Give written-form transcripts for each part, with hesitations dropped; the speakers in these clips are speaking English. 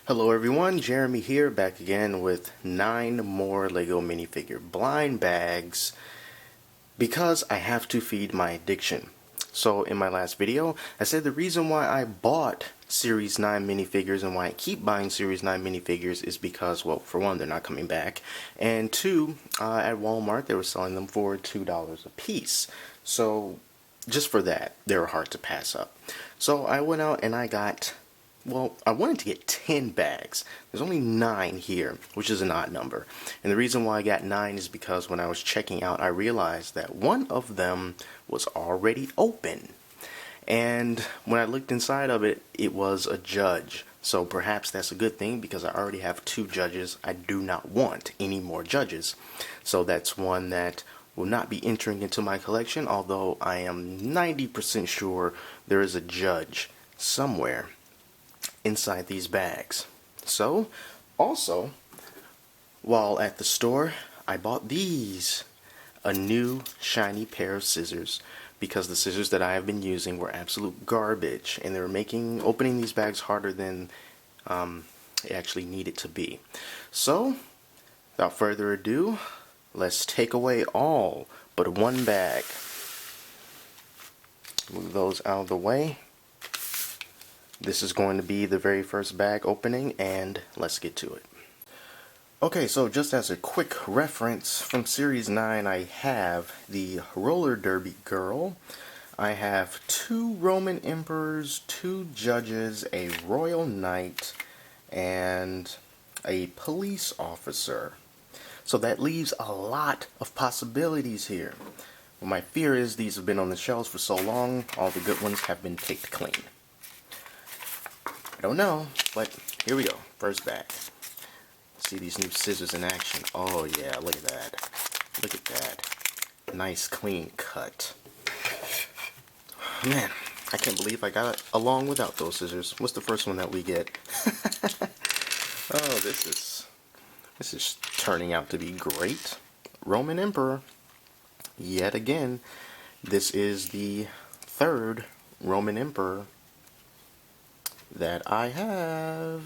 Hello everyone, Jeremy here, back again with 9 more LEGO minifigure blind bags because I have to feed my addiction. So in my last video, I said the reason why I bought Series 9 minifigures and why I keep buying Series 9 minifigures is because, well, for one, they're not coming back, and two, at Walmart they were selling them for $2 a piece. So just for that, they were hard to pass up. So I went out and I got, well, I wanted to get 10 bags. There's only 9 here, which is an odd number. And the reason why I got 9 is because when I was checking out, I realized that one of them was already open. And when I looked inside of it, it was a judge. So perhaps that's a good thing because I already have 2 judges. I do not want any more judges. So that's one that will not be entering into my collection, although I am 90% sure there is a judge somewhere inside these bags. So, also, while at the store, I bought these, a new shiny pair of scissors, because the scissors that I have been using were absolute garbage, and they were making opening these bags harder than it actually needed to be. So, without further ado, let's take away all but one bag. Move those out of the way. This is going to be the very first bag opening, and let's get to it. Okay, so just as a quick reference, from Series 9 I have the roller derby girl, I have 2 Roman emperors, 2 judges, a royal knight, and a police officer. So that leaves a lot of possibilities here. Well, my fear is these have been on the shelves for so long, all the good ones have been picked clean. I don't know, but here we go. First bag. See these new scissors in action. Oh yeah, look at that. Look at that. Nice clean cut. Man, I can't believe I got along without those scissors. What's the first one that we get? Oh, this is turning out to be great. Roman Emperor. Yet again, this is the 3rd Roman Emperor that I have.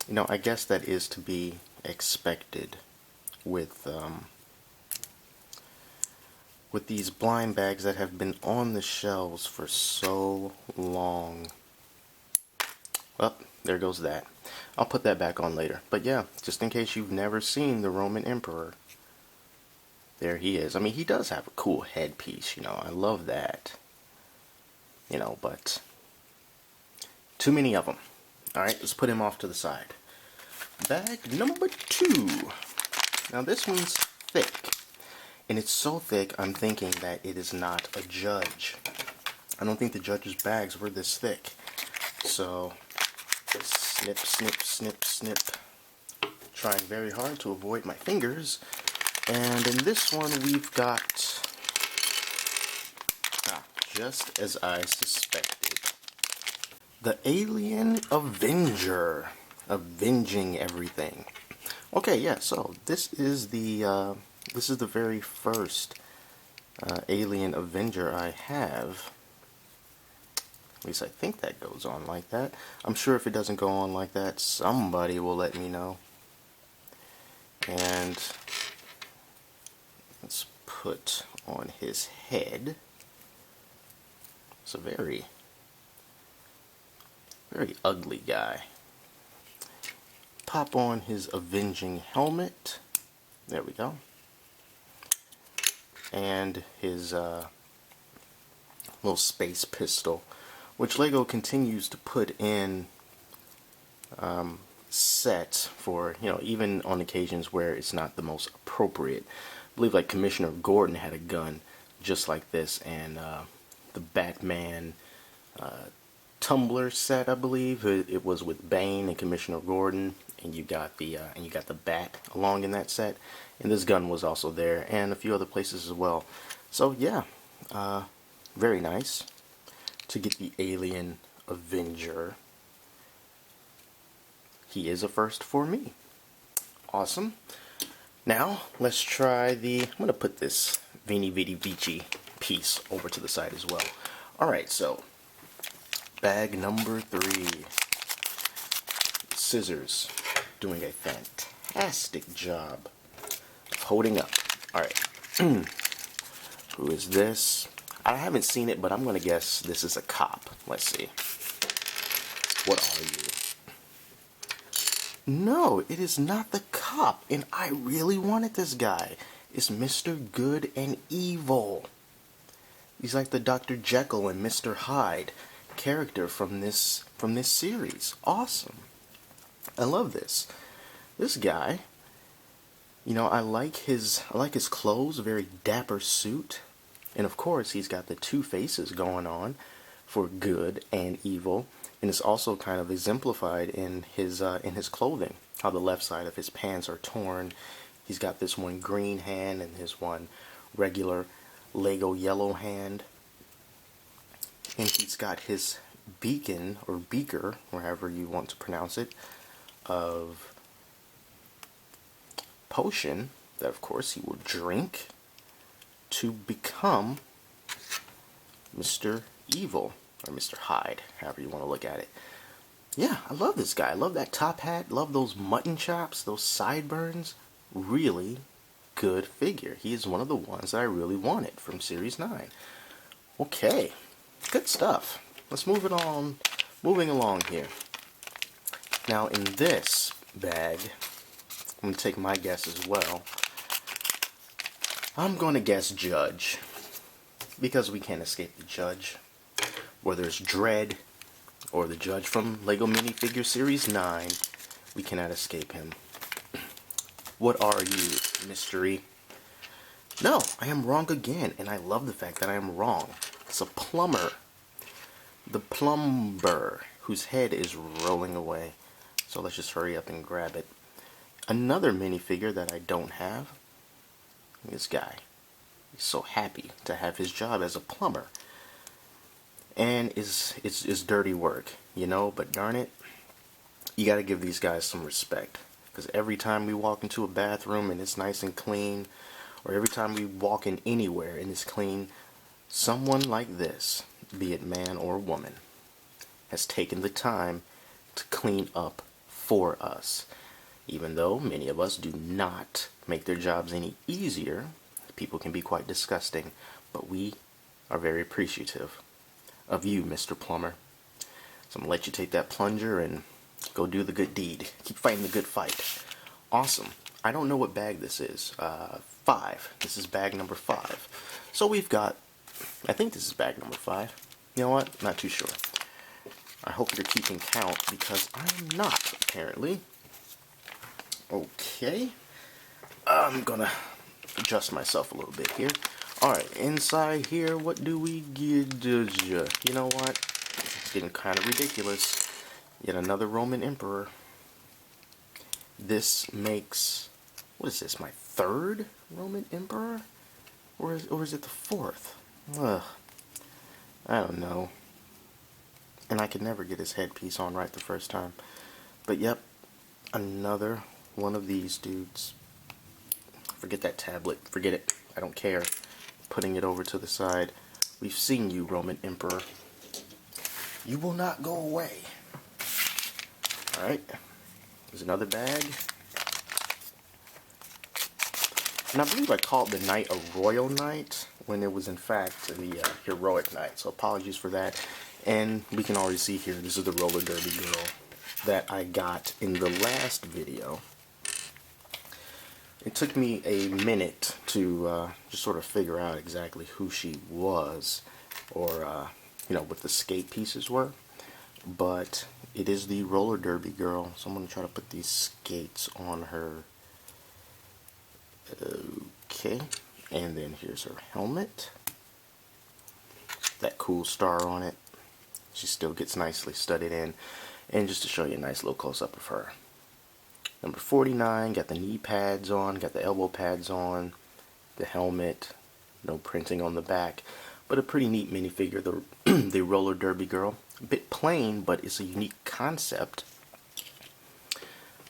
You know, I guess that is to be expected with these blind bags that have been on the shelves for so long. Well, there goes that. I'll put that back on later. But yeah, just in case you've never seen the Roman Emperor, there he is. I mean, he does have a cool headpiece, you know, I love that. You know, but too many of them. Alright, let's put him off to the side. Bag number 2. Now this one's thick. And it's so thick, I'm thinking that it is not a judge. I don't think the judge's bags were this thick. So, snip, snip, snip, snip. Trying very hard to avoid my fingers. And in this one we've got, just as I suspected, the Alien Avenger, avenging everything. Okay, yeah. So this is the very first Alien Avenger I have. At least I think that goes on like that. I'm sure if it doesn't go on like that, somebody will let me know. And let's put on his head. It's a very ugly guy. Pop on his avenging helmet. There we go. And his little space pistol, which LEGO continues to put in sets for, you know, even on occasions where it's not the most appropriate. I believe like Commissioner Gordon had a gun just like this, and the Batman tumbler set, I believe it was with Bane and Commissioner Gordon, and you got the bat along in that set, and this gun was also there, and a few other places as well. So yeah, very nice to get the Alien Avenger. He is a first for me. Awesome. Now let's try the. I'm gonna put this Veni Vidi Vici piece over to the side as well. Alright, so Bag number 3. Scissors doing a fantastic job of holding up. Alright. Who is this? I haven't seen it, but I'm going to guess this is a cop. Let's see. What are you? No, it is not the cop, and I really wanted this guy. It's Mr. Good and Evil. He's like the Dr. Jekyll and Mr. Hyde character from this series. Awesome. I love this. This guy, you know, I like his clothes, a very dapper suit. And of course, he's got the two faces going on for good and evil. And it's also kind of exemplified in his clothing. How the left side of his pants are torn. He's got this one green hand and his one regular LEGO yellow hand. And he's got his beacon, or beaker, wherever you want to pronounce it, of potion that of course he will drink to become Mr. Evil, or Mr. Hyde, however you want to look at it. Yeah, I love this guy. I love that top hat. Love those mutton chops, those sideburns. Really good figure. He is one of the ones that I really wanted from Series 9. Okay, good stuff. Let's move it on. Moving along here. Now in this bag, I'm going to take my guess as well. I'm going to guess Judge, because we can't escape the Judge. Whether it's Dredd or the Judge from LEGO Minifigures Series 9, we cannot escape him. What are you, mystery? No, I am wrong again, and I love the fact that I am wrong. It's a plumber. The Plumber, whose head is rolling away. So let's just hurry up and grab it. Another minifigure that I don't have. This guy. He's so happy to have his job as a plumber. And it's dirty work, you know, but darn it, you gotta give these guys some respect. Because every time we walk into a bathroom and it's nice and clean, or every time we walk in anywhere and it's clean, someone like this, be it man or woman, has taken the time to clean up for us. Even though many of us do not make their jobs any easier, people can be quite disgusting, but we are very appreciative of you, Mr. Plumber. So I'm going to let you take that plunger and go do the good deed. Keep fighting the good fight. Awesome. I don't know what bag this is. 5. This is bag number 5. So we've got, I think this is bag number 5. You know what? Not too sure. I hope you're keeping count, because I am not, apparently. Okay. I'm going to adjust myself a little bit here. Alright, inside here, what do we get? You know what? It's getting kind of ridiculous. Yet another Roman Emperor. This makes, what is this, my 3rd Roman Emperor? Or is it the 4th? Ugh. I don't know. And I could never get his headpiece on right the first time. But yep, another one of these dudes. Forget that tablet. Forget it. I don't care. Putting it over to the side. We've seen you, Roman Emperor. You will not go away. Alright. There's another bag. And I believe I called the knight a royal knight when it was in fact the heroic knight. So apologies for that. And we can already see here, this is the roller derby girl that I got in the last video. It took me a minute to just sort of figure out exactly who she was, or you know, what the skate pieces were. But it is the roller derby girl, so I'm going to try to put these skates on her. Okay, and then here's her helmet. That cool star on it. She still gets nicely studded in. And just to show you a nice little close-up of her. Number 49, got the knee pads on, got the elbow pads on, the helmet, no printing on the back, but a pretty neat minifigure, the roller derby girl. A bit plain, but it's a unique concept.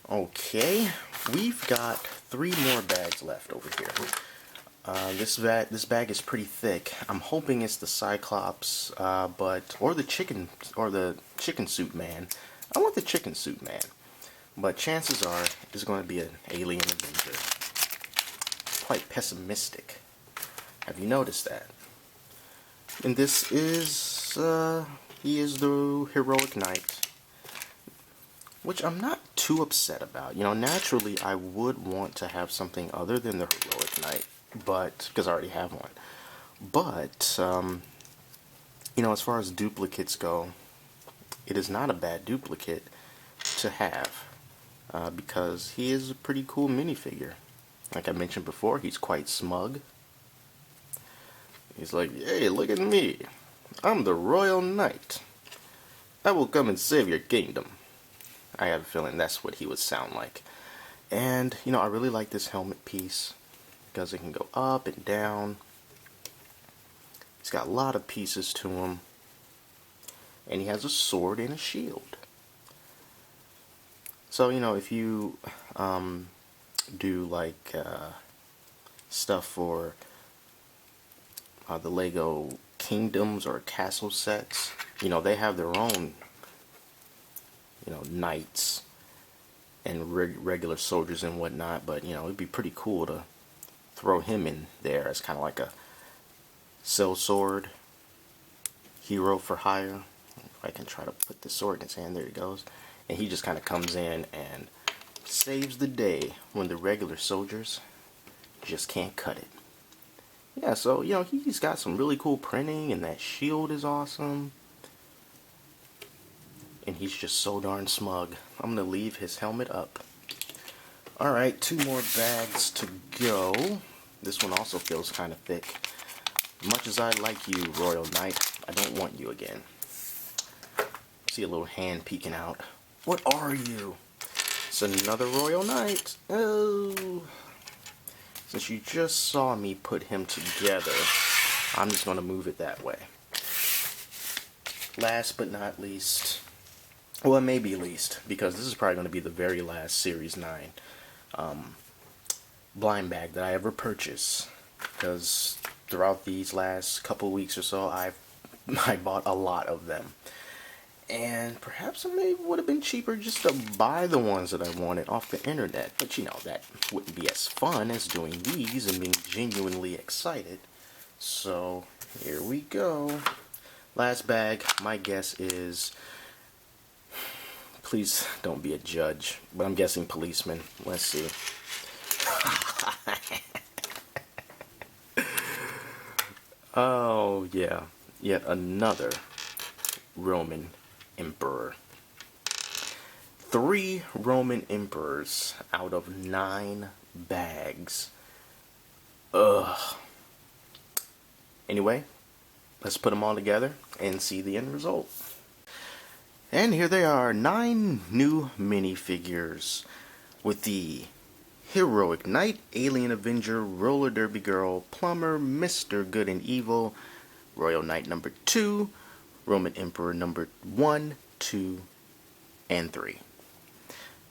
Okay, we've got 3 more bags left over here. This bag is pretty thick. I'm hoping it's the Cyclops, or the chicken suit man. I want the chicken suit man, but chances are it's going to be an alien Avenger. Quite pessimistic. Have you noticed that? And this is he is the heroic knight, which I'm not too upset about. You know, naturally I would want to have something other than the heroic knight, but because I already have one. But you know, as far as duplicates go, it is not a bad duplicate to have, because he is a pretty cool minifigure. Like I mentioned before, he's quite smug. He's like, hey, look at me. I'm the royal knight. I will come and save your kingdom. I have a feeling that's what he would sound like. And, you know, I really like this helmet piece because it can go up and down. He's got a lot of pieces to him. And he has a sword and a shield. So, you know, if you do like stuff for the LEGO kingdoms or castle sets, you know, they have their own, you know, knights and regular soldiers and whatnot, but, you know, it'd be pretty cool to throw him in there as kind of like a sellsword hero for hire. If I can try to put the sword in his hand, there it goes. And he just kind of comes in and saves the day when the regular soldiers just can't cut it. Yeah, so, you know, he's got some really cool printing, and that shield is awesome. And he's just so darn smug. I'm going to leave his helmet up. Alright, 2 more bags to go. This one also feels kind of thick. Much as I like you, Royal Knight, I don't want you again. See a little hand peeking out. What are you? It's another Royal Knight. Oh. Since you just saw me put him together, I'm just going to move it that way. Last but not least, well, maybe least, because this is probably going to be the very last Series 9 blind bag that I ever purchase. Because throughout these last couple weeks or so, I bought a lot of them. And perhaps it maybe would have been cheaper just to buy the ones that I wanted off the internet. But you know, that wouldn't be as fun as doing these and being genuinely excited. So, here we go. Last bag, my guess is, please don't be a judge, but I'm guessing policeman. Let's see. Oh, yeah. Yet another Roman Emperor. 3 Roman Emperors out of 9 bags. Ugh. Anyway, let's put them all together and see the end result. And here they are, 9 new minifigures with the Heroic Knight, Alien Avenger, Roller Derby Girl, Plumber, Mr. Good and Evil, Royal Knight number 2, Roman Emperor number 1, 2, and 3.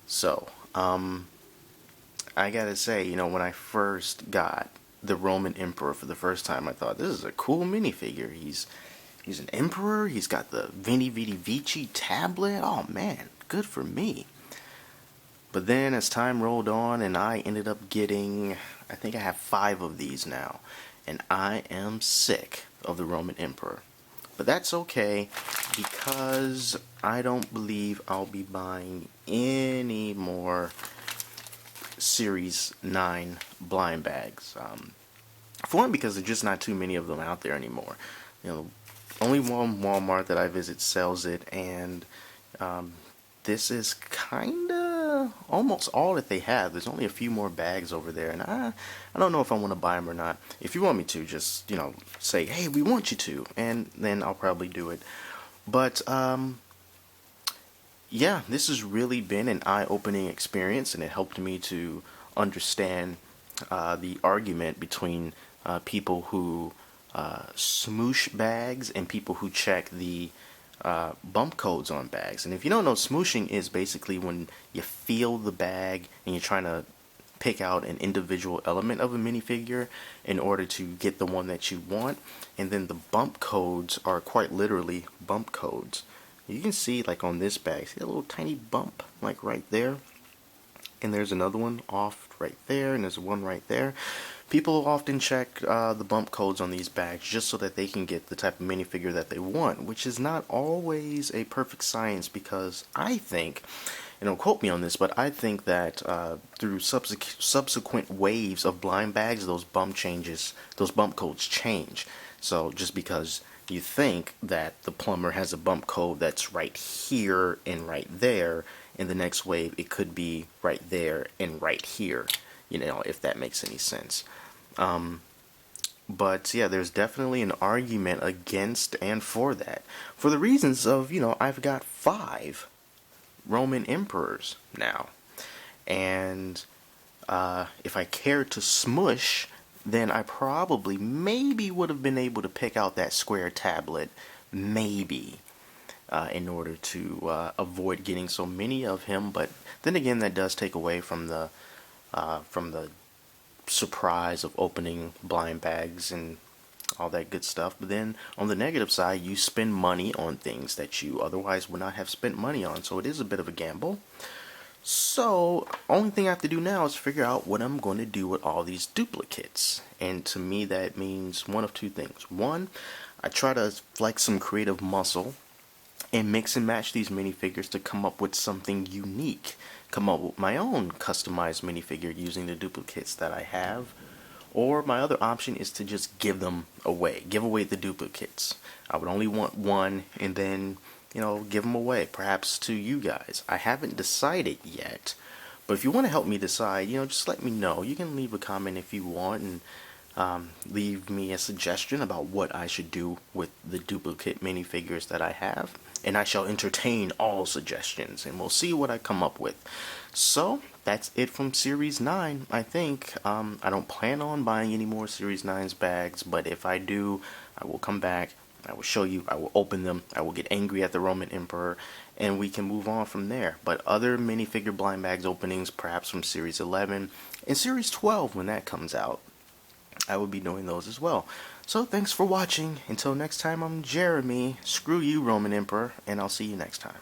So, I gotta say, you know, when I first got the Roman Emperor for the first time, I thought, this is a cool minifigure. He's an emperor, he's got the Veni Vidi Vici tablet. Oh man, good for me. But then as time rolled on and I ended up getting, I think I have 5 of these now, and I am sick of the Roman Emperor. But that's okay, because I don't believe I'll be buying any more Series 9 blind bags. For one, because there's just not too many of them out there anymore. You know, only one Walmart that I visit sells it, and this is kinda almost all that they have. There's only a few more bags over there, and I don't know if I want to buy them or not. If you want me to, just, you know, say, hey, we want you to, and then I'll probably do it. But yeah, this has really been an eye-opening experience, and it helped me to understand the argument between people who smoosh bags and people who check the bump codes on bags. And if you don't know, smooshing is basically when you feel the bag and you're trying to pick out an individual element of a minifigure in order to get the one that you want. And then the bump codes are quite literally bump codes. You can see, like on this bag, see a little tiny bump like right there, and there's another one off right there, and there's one right there. People often check the bump codes on these bags just so that they can get the type of minifigure that they want, which is not always a perfect science, because I think, and don't quote me on this, but I think that through subsequent waves of blind bags, those bump codes change. So just because you think that the plumber has a bump code that's right here and right there, in the next wave it could be right there and right here, if that makes any sense. But yeah, there's definitely an argument against and for that, for the reasons of, I've got 5 Roman emperors now, and if I cared to smush, then I probably maybe would have been able to pick out that square tablet, maybe, in order to avoid getting so many of him. But then again, that does take away from the surprise of opening blind bags and all that good stuff. But then on the negative side, you spend money on things that you otherwise would not have spent money on, so it is a bit of a gamble. So only thing I have to do now is figure out what I'm going to do with all these duplicates, and to me that means one of 2 things. One, I try to flex some creative muscle and mix and match these minifigures to come up with something unique, come up with my own customized minifigure using the duplicates that I have. Or my other option is to just give them away, give away the duplicates. I would only want one, and then give them away, perhaps to you guys. I haven't decided yet, but if you want to help me decide, just let me know. You can leave a comment if you want, and leave me a suggestion about what I should do with the duplicate minifigures that I have, and I shall entertain all suggestions, and we'll see what I come up with. So that's it from Series 9, I think. I don't plan on buying any more Series 9's bags, but if I do, I will come back, I will show you, I will open them, I will get angry at the Roman Emperor, and we can move on from there. But other minifigure blind bags openings, perhaps from Series 11 and Series 12 when that comes out, I will be doing those as well. So thanks for watching. Until next time, I'm Jeremy. Screw you, Roman Emperor, and I'll see you next time.